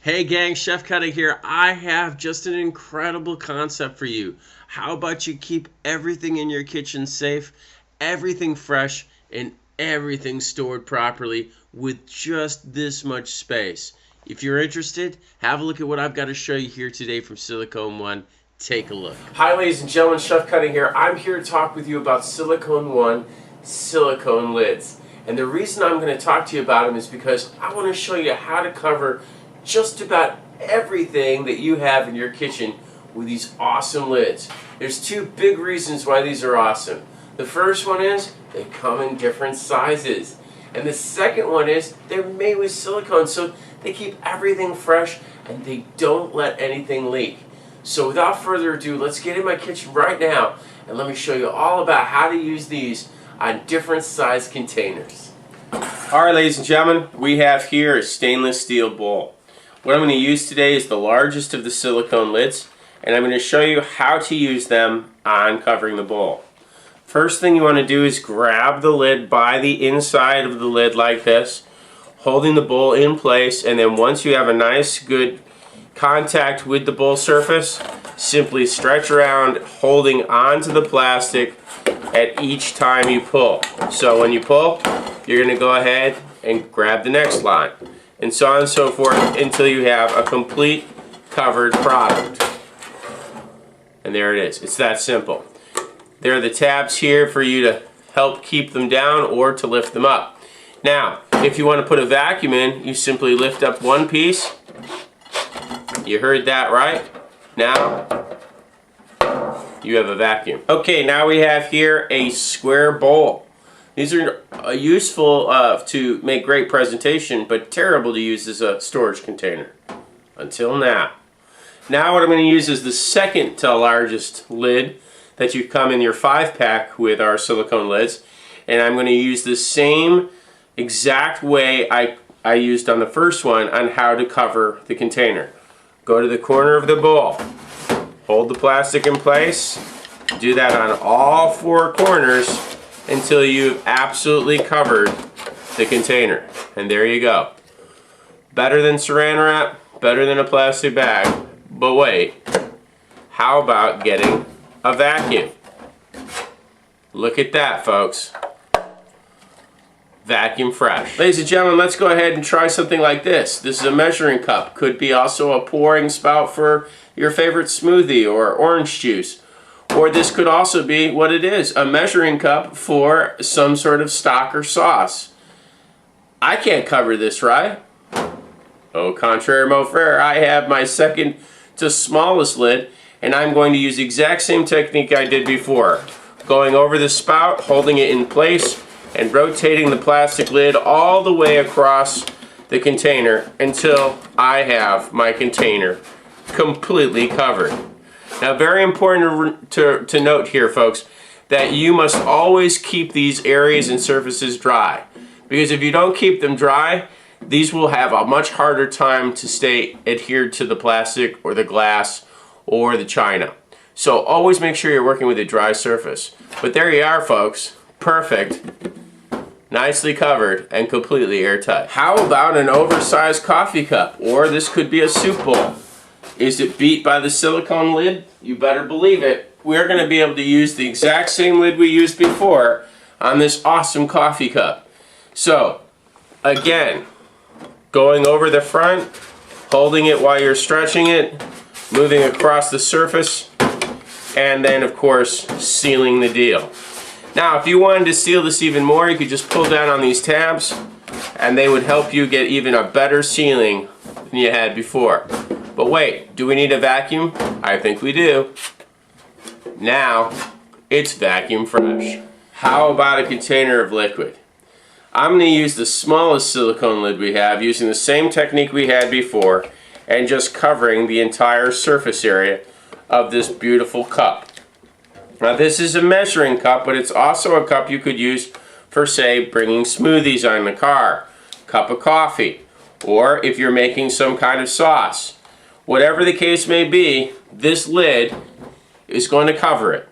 Hey gang, Chef Cuddy here. I have just an incredible concept for you. How about you keep everything in your kitchen safe, everything fresh, and everything stored properly with just this much space? If you're interested, have a look at what I've got to show you here today from Silicone One. Take a look. Hi ladies and gentlemen, Chef Cuddy here. I'm here to talk with you about Silicone One silicone lids. And the reason I'm going to talk to you about them is because I want to show you how to cover just about everything that you have in your kitchen with these awesome lids. There's two big reasons why these are awesome. The first one is they come in different sizes. And the second one is they're made with silicone, so they keep everything fresh and they don't let anything leak. So without further ado, let's get in my kitchen right now and let me show you all about how to use these on different size containers. Alright ladies and gentlemen, we have here a stainless steel bowl. What I'm going to use today is the largest of the silicone lids, and I'm going to show you how to use them on covering the bowl. First thing you want to do is grab the lid by the inside of the lid like this, holding the bowl in place, and then once you have a nice good contact with the bowl surface, simply stretch around holding onto the plastic at each time you pull. So when you pull, you're going to go ahead and grab the next line, and so on and so forth until you have a complete covered product. And there it is. It's that simple. There are the tabs here for you to help keep them down or to lift them up. Now, if you want to put a vacuum in, you simply lift up one piece. You heard that right. Now you have a vacuum. Okay, now we have here a square bowl. These are useful to make great presentation, but terrible to use as a storage container. Until now. Now what I'm going to use is the second to largest lid that you come in your 5-pack with our silicone lids. And I'm going to use the same exact way I used on the first one on how to cover the container. Go to the corner of the bowl. Hold the plastic in place. Do that on all four corners until you've absolutely covered the container. And there you go. Better than saran wrap, better than a plastic bag. But wait, how about getting a vacuum? Look at that, folks. Vacuum fresh. Ladies and gentlemen, let's go ahead and try something like this. This is a measuring cup. Could be also a pouring spout for your favorite smoothie or orange juice. Or this could also be what it is, a measuring cup for some sort of stock or sauce. I can't cover this, right? Au contraire, mon frere, I have my second to smallest lid, and I'm going to use the exact same technique I did before. Going over the spout, holding it in place, and rotating the plastic lid all the way across the container until I have my container completely covered. Now, very important to note here, folks, that you must always keep these areas and surfaces dry. Because if you don't keep them dry, these will have a much harder time to stay adhered to the plastic or the glass or the china. So always make sure you're working with a dry surface. But there you are, folks. Perfect. Nicely covered and completely airtight. How about an oversized coffee cup? Or this could be a soup bowl. Is it beat by the silicone lid? You better believe it. We're going to be able to use the exact same lid we used before on this awesome coffee cup. So, again, going over the front, holding it while you're stretching it, moving across the surface, and then, of course, sealing the deal. Now, if you wanted to seal this even more, you could just pull down on these tabs, and they would help you get even a better sealing than you had before. But wait, do we need a vacuum? I think we do. Now, it's vacuum fresh. How about a container of liquid? I'm going to use the smallest silicone lid we have, using the same technique we had before, and just covering the entire surface area of this beautiful cup. Now, this is a measuring cup, but it's also a cup you could use for, say, bringing smoothies on the car, cup of coffee, or if you're making some kind of sauce. Whatever the case may be, this lid is going to cover it.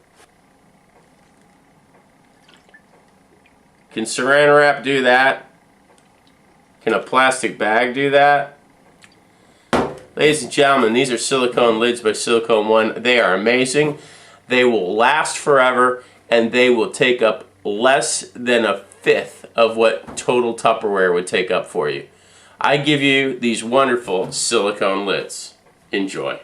Can saran wrap do that? Can a plastic bag do that? Ladies and gentlemen, these are silicone lids by Silicone One. They are amazing. They will last forever, and they will take up less than a fifth of what total Tupperware would take up for you. I give you these wonderful silicone lids. Enjoy.